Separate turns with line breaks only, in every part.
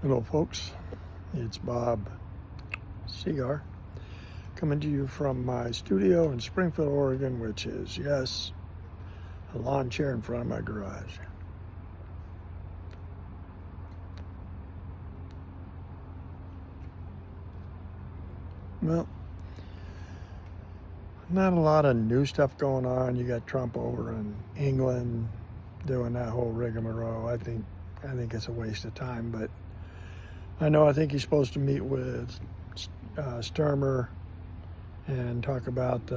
Hello folks, it's Bob C-Gar coming to you from my studio in Springfield, Oregon, which is, yes, a lawn chair in front of my garage. Well, not a lot of new stuff going on. You got Trump over in England doing that whole rigmarole. I think it's a waste of time, but I think he's supposed to meet with Sturmer and talk about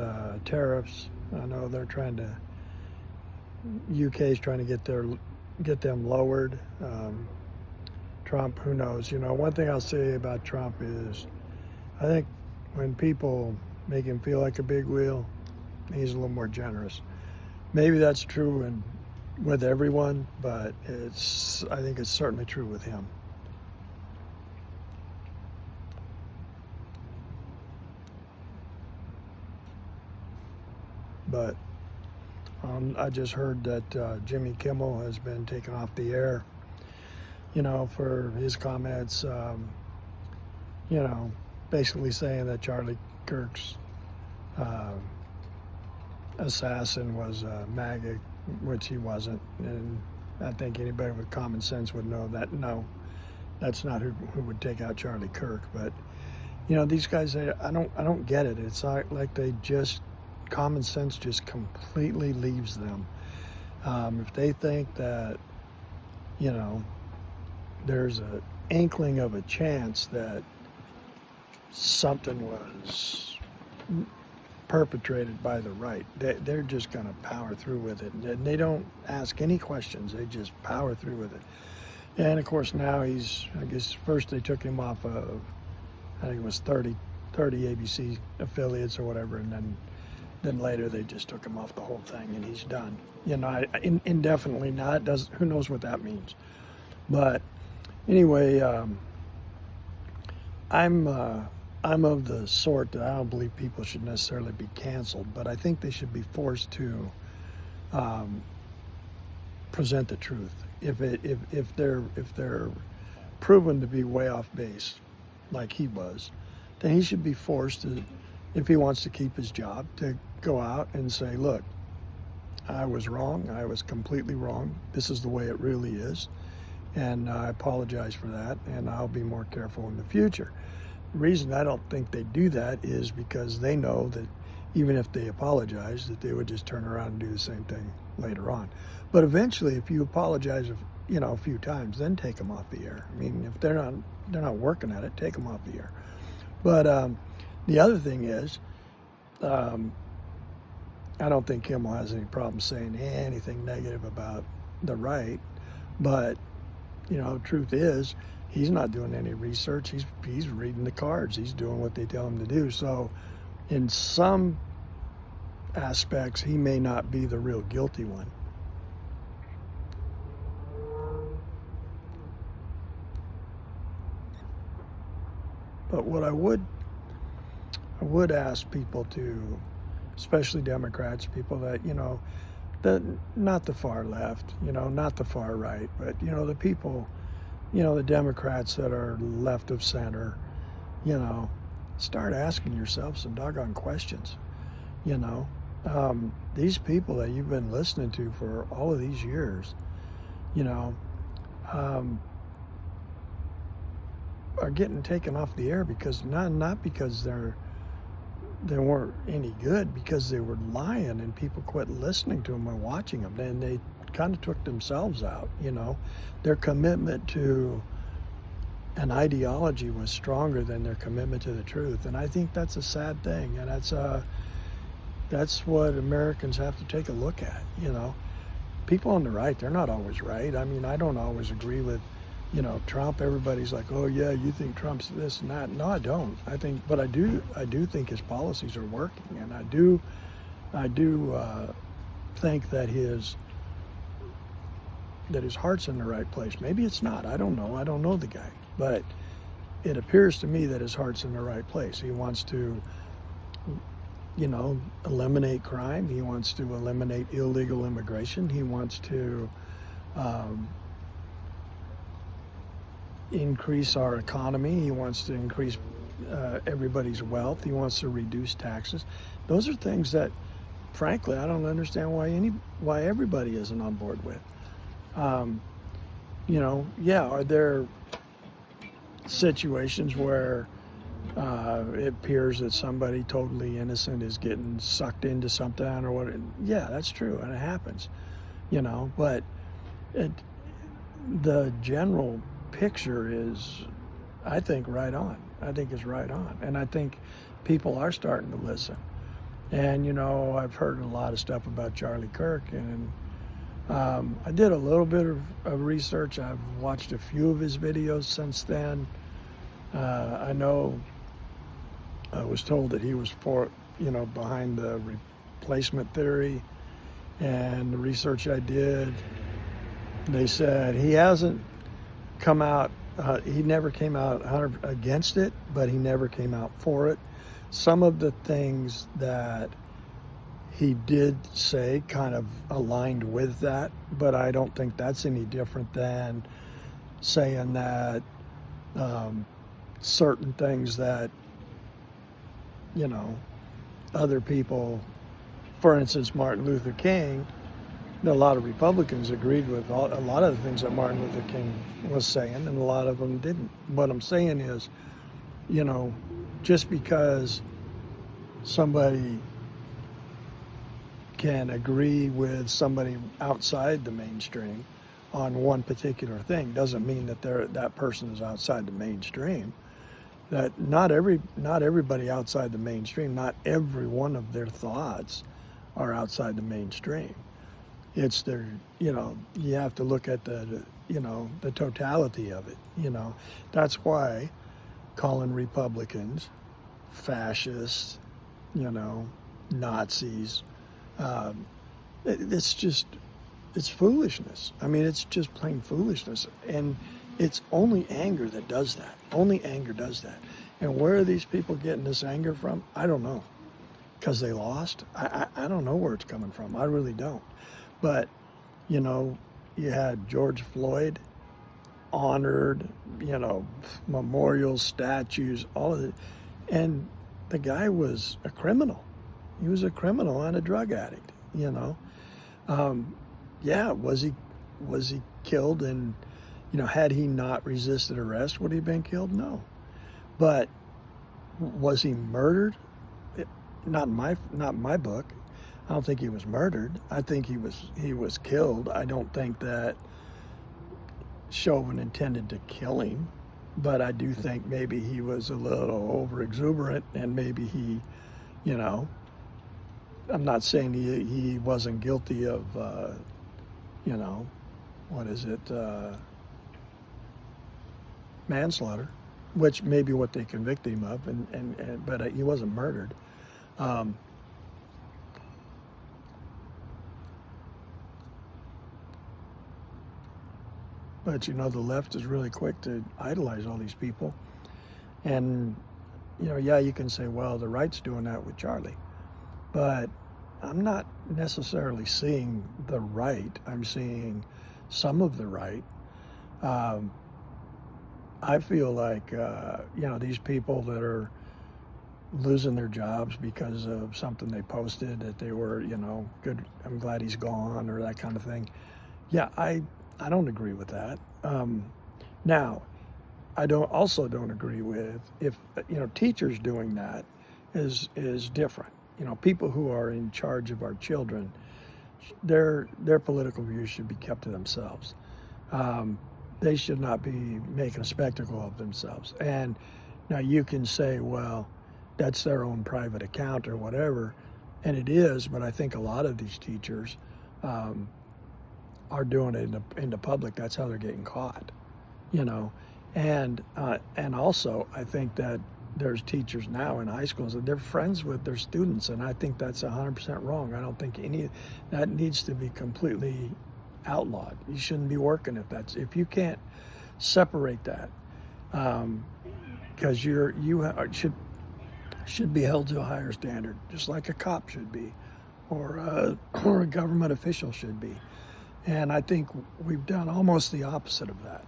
tariffs. I know they're trying to, UK's trying to get them lowered. Trump, who knows? One thing I'll say about Trump is I think when people make him feel like a big wheel, he's a little more generous. Maybe that's true with everyone, but I think it's certainly true with him. But I just heard that Jimmy Kimmel has been taken off the air, for his comments, basically saying that Charlie Kirk's assassin was MAGA, which he wasn't. And I think anybody with common sense would know that, no, that's not who would take out Charlie Kirk. But, these guys, I don't get it. It's like they just, common sense just completely leaves them. If they think that, there's an inkling of a chance that something was perpetrated by the right, they're just going to power through with it. And they don't ask any questions. They just power through with it. And, of course, now I guess first they took him off of, I think it was 30 ABC affiliates or whatever, and then later they just took him off the whole thing, and he's done. Indefinitely. Now it does. Who knows what that means? But anyway, I'm of the sort that I don't believe people should necessarily be canceled, but I think they should be forced to present the truth. If they're proven to be way off base, like he was, then he should be forced to, if he wants to keep his job, to go out and say, look, I was wrong. I was completely wrong. This is the way it really is. And I apologize for that, and I'll be more careful in the future. The reason I don't think they do that is because they know that even if they apologize, that they would just turn around and do the same thing later on. But eventually, if you apologize, a few times, then take them off the air. I mean, if they're not working at it, take them off the air. But the other thing is, I don't think Kimmel has any problem saying anything negative about the right, but truth is, he's not doing any research. He's reading the cards. He's doing what they tell him to do. So, in some aspects, he may not be the real guilty one. But what I would ask people to, especially Democrats, people that, not the far left, not the far right, but, the people, the Democrats that are left of center, start asking yourself some doggone questions. These people that you've been listening to for all of these years, are getting taken off the air because not because they weren't any good, because they were lying and people quit listening to them and watching them. And they kind of took themselves out. Their commitment to an ideology was stronger than their commitment to the truth. And I think that's a sad thing. And that's what Americans have to take a look at. People on the right, they're not always right. I mean, I don't always agree with Trump. Everybody's like, oh yeah, you think Trump's this and that. No, I don't. But I do think his policies are working, and I do think that his heart's in the right place. Maybe it's not. I don't know. I don't know the guy, but it appears to me that his heart's in the right place. He wants to, eliminate crime. He wants to eliminate illegal immigration. He wants to increase our economy. He wants to increase everybody's wealth. He wants to reduce taxes. Those are things that, frankly, I don't understand why everybody isn't on board with. Um, yeah, are there situations where it appears that somebody totally innocent is getting sucked into something or what? Yeah, that's true, and it happens. But it, the general picture is, I think, right on. I think it's right on, and I think people are starting to listen. And I've heard a lot of stuff about Charlie Kirk, and I did a little bit of research. I've watched a few of his videos since then. I know I was told that he was behind the replacement theory, and the research I did, they said he hasn't come out, he never came out against it, but he never came out for it. Some of the things that he did say kind of aligned with that, but I don't think that's any different than saying that certain things that, other people, for instance, Martin Luther King, a lot of Republicans agreed with a lot of the things that Martin Luther King was saying, and a lot of them didn't. What I'm saying is, just because somebody can agree with somebody outside the mainstream on one particular thing doesn't mean that that person is outside the mainstream. That not everybody outside the mainstream, not every one of their thoughts are outside the mainstream. It's you have to look at the totality of it. That's why calling Republicans fascists, Nazis, it's foolishness. I mean, it's just plain foolishness. And it's only anger that does that. Only anger does that. And where are these people getting this anger from? I don't know. Because they lost? I don't know where it's coming from. I really don't. But, you had George Floyd honored, memorials, statues, all of it. And the guy was a criminal. He was a criminal and a drug addict, Yeah, was he killed? And, had he not resisted arrest, would he have been killed? No. But was he murdered? Not in my book. I don't think he was murdered. I think he was killed. I don't think that Chauvin intended to kill him, but I do think maybe he was a little over exuberant, and maybe he, I'm not saying he wasn't guilty of, manslaughter, which may be what they convicted him of, but he wasn't murdered. But the left is really quick to idolize all these people. And, yeah, you can say, well, the right's doing that with Charlie. But I'm not necessarily seeing the right. I'm seeing some of the right. I feel like, these people that are losing their jobs because of something they posted that they were, good, I'm glad he's gone, or that kind of thing. Yeah, I don't agree with that. Now, I don't agree with if teachers doing that is different. People who are in charge of our children, their political views should be kept to themselves. They should not be making a spectacle of themselves. And now you can say, well, that's their own private account or whatever, and it is. But I think a lot of these teachers are doing it in the public. That's how they're getting caught, And also, I think that there's teachers now in high schools that they're friends with their students, and I think that's 100% wrong. I don't think that needs to be completely outlawed. You shouldn't be working if you can't separate that, because you should be held to a higher standard, just like a cop should be, or a government official should be. And I think we've done almost the opposite of that.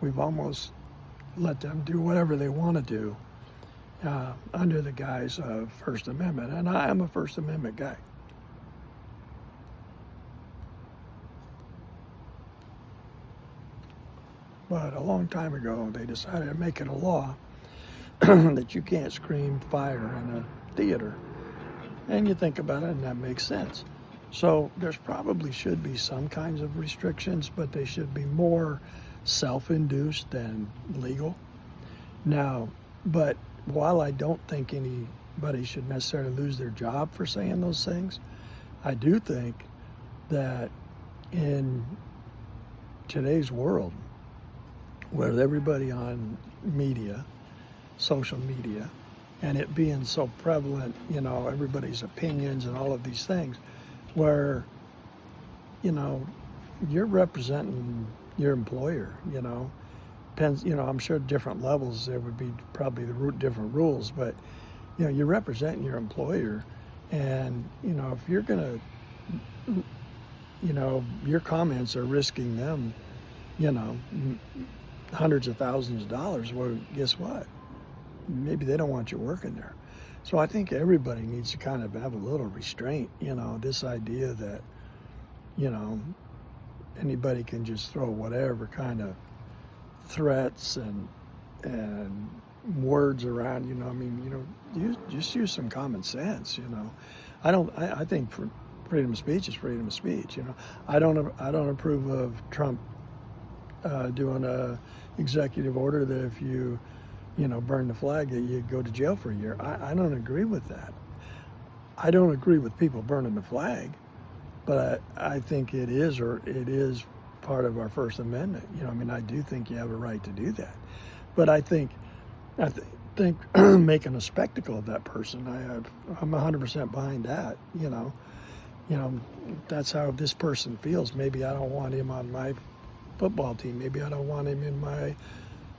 we've almost let them do whatever they want to do under the guise of First Amendment. And I am a First Amendment guy. But a long time ago, they decided to make it a law that you can't scream fire in a theater. And you think about it, and that makes sense. So there's probably should be some kinds of restrictions, but they should be more self-induced than legal. Now, but while I don't think anybody should necessarily lose their job for saying those things, I do think that in today's world, with everybody on media, social media, and it being so prevalent, everybody's opinions and all of these things, where, you're representing your employer, depends, I'm sure different levels there would be probably different rules, but, you're representing your employer, and, if you're going to, your comments are risking them, hundreds of thousands of dollars, well, guess what? Maybe they don't want you working there. So I think everybody needs to kind of have a little restraint, this idea that, anybody can just throw whatever kind of threats and words around, just use some common sense, I think freedom of speech is freedom of speech, I don't approve of Trump doing a executive order that if you burn the flag that you go to jail for a year. I don't agree with that. I don't agree with people burning the flag, but I think it is part of our First Amendment. I do think you have a right to do that, but I think making a spectacle of that person, I'm 100% behind that. That's how this person feels. Maybe I don't want him on my football team. Maybe I don't want him in my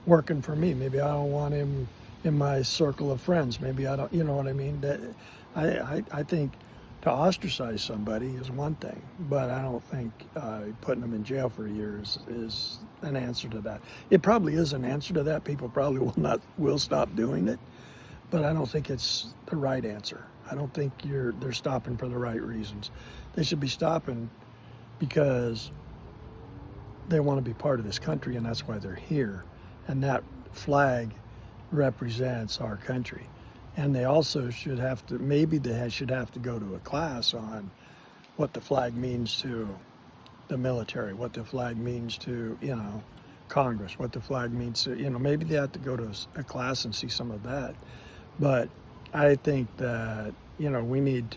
working for me. Maybe I don't want him in my circle of friends. Maybe I don't, you know what I mean? That I think to ostracize somebody is one thing, but I don't think putting them in jail for a year is an answer to that. It probably is an answer to that. People probably will stop doing it, but I don't think it's the right answer. I don't think they're stopping for the right reasons. They should be stopping because they want to be part of this country, and that's why they're here. And that flag represents our country. And they also should have to, maybe they should have to go to a class on what the flag means to the military, what the flag means to, Congress, what the flag means to, maybe they have to go to a class and see some of that. But I think that, we need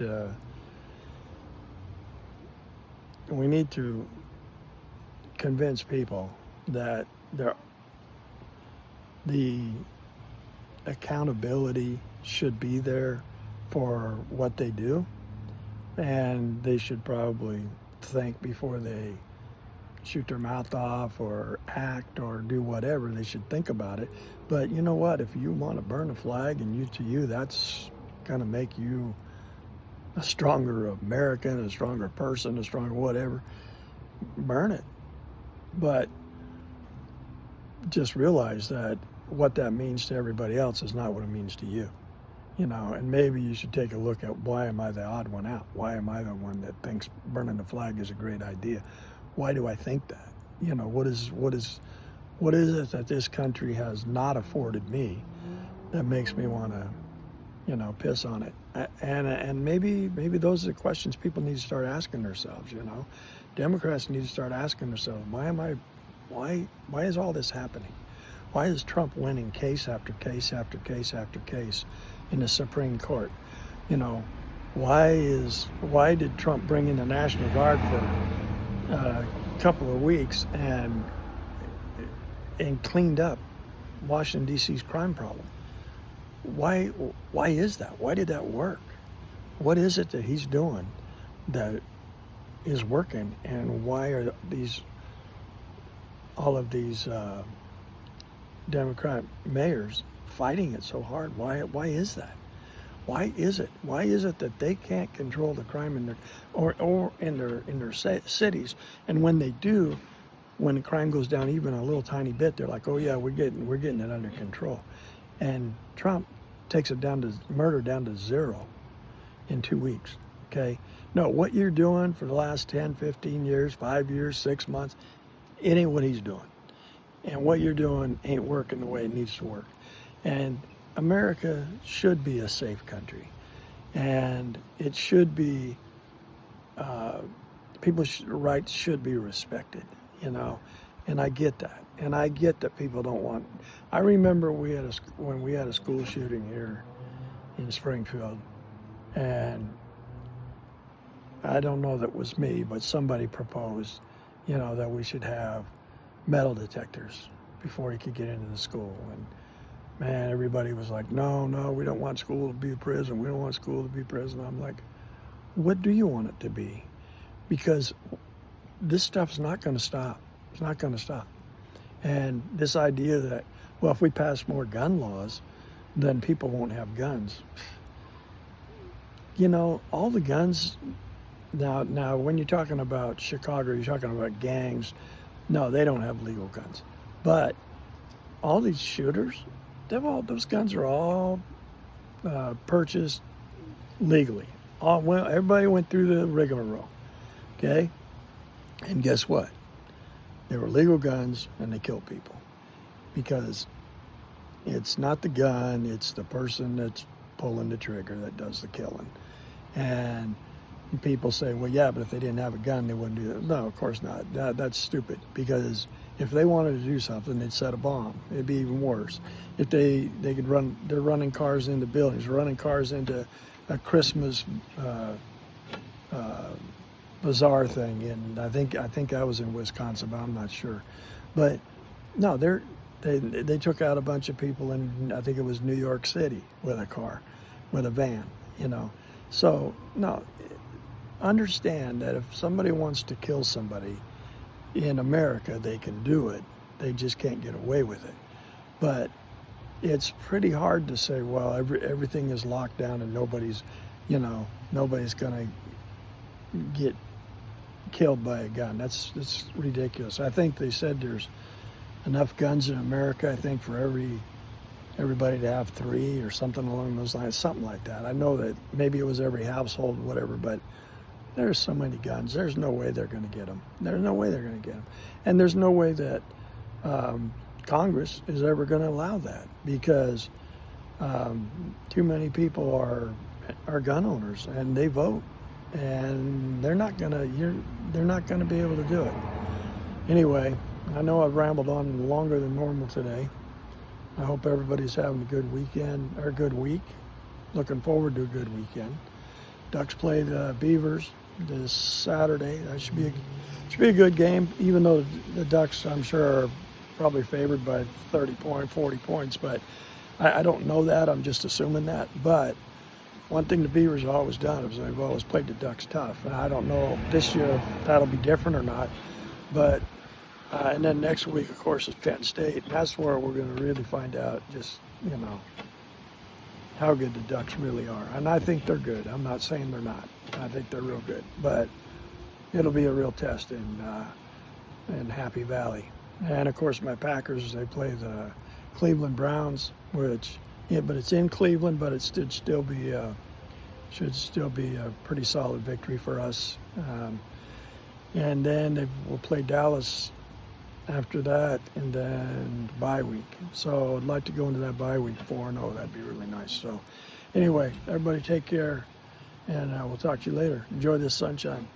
to convince people that the accountability should be there for what they do, and they should probably think before they shoot their mouth off or act or do whatever. They should think about it. But you know what? If you want to burn a flag and to you that's going to make you a stronger American, a stronger person, a stronger whatever, burn it. But just realize that what that means to everybody else is not what it means to you. And maybe you should take a look at, why am I the odd one out? Why am I the one that thinks burning the flag is a great idea? Why do I think that? What is it that this country has not afforded me that makes me want to, piss on it? And maybe those are the questions people need to start asking themselves. Democrats need to start asking themselves, why is all this happening? Why is Trump winning case after case after case after case in the Supreme Court? Why did Trump bring in the National Guard for a couple of weeks and cleaned up Washington, D.C.'s crime problem? Why is that? Why did that work? What is it that he's doing that is working, and why are all of these Democrat mayors fighting it so hard? Why is that? Why is it? Why is it that they can't control the crime in their cities, and when they do, when the crime goes down even a little tiny bit, they're like, oh yeah, we're getting it under control. And Trump takes it down to murder down to 0 in 2 weeks. Okay. No, what you're doing for the last 10, 15 years, 5 years, 6 months, it ain't what he's doing. And what you're doing ain't working the way it needs to work. And America should be a safe country. And it should be, people's rights should be respected, you know. And I get that. And I get that people don't want. I remember when we had a school shooting here in Springfield, and I don't know that it was me, but somebody proposed, you know, that we should have metal detectors before you could get into the school. And man, everybody was like, no, we don't want school to be a prison. We don't want school to be prison. I'm like, what do you want it to be? Because this stuff's not going to stop. It's not going to stop. And this idea that, well, if we pass more gun laws, then people won't have guns. You know, all the guns, now when you're talking about Chicago, you're talking about gangs. No, they don't have legal guns. But all these shooters, those guns are all purchased legally. Everybody went through the rigmarole, okay? And guess what? They were legal guns, and they killed people. Because it's not the gun, it's the person that's pulling the trigger that does the killing. And people say, well, yeah, but if they didn't have a gun, they wouldn't do that. No, of course not. That's stupid. Because if they wanted to do something, they'd set a bomb. It'd be even worse. If they could they're running cars into buildings, running cars into a Christmas bazaar thing. And I think I was in Wisconsin, but I'm not sure. But no, they took out a bunch of people in, I think it was New York City, with a car, with a van, you know. So, no, understand that if somebody wants to kill somebody in America, they can do it. They just can't get away with it. But it's pretty hard to say, well, everything is locked down and nobody's going to get killed by a gun. That's ridiculous. I think they said there's enough guns in America, I think, for everybody to have 3 or something along those lines, something like that. I know that maybe it was every household, whatever, but there's so many guns. There's no way they're going to get them. There's no way they're going to get them. And there's no way that Congress is ever going to allow that, because too many people are gun owners and they vote, and they're not going to be able to do it. Anyway, I know I've rambled on longer than normal today. I hope everybody's having a good weekend, or a good week. Looking forward to a good weekend. Ducks play the Beavers this Saturday. That should be a good game, even though the Ducks, I'm sure, are probably favored by 40 points, but I don't know that. I'm just assuming that. But one thing the Beavers have always done is they've always played the Ducks tough. And I don't know this year if that'll be different or not. But and then next week, of course, is Penn State. And that's where we're going to really find out just, you know, how good the Ducks really are. And I think they're good. I'm not saying they're not. I think they're real good. But it'll be a real test in Happy Valley. And, of course, my Packers, they play the Cleveland Browns, which, yeah, but it's in Cleveland, but it should still be a pretty solid victory for us. And then we'll play Dallas after that, and then bye week. So I'd like to go into that bye week 4-0. That'd be really nice. So anyway, everybody take care, and we'll talk to you later. Enjoy this sunshine.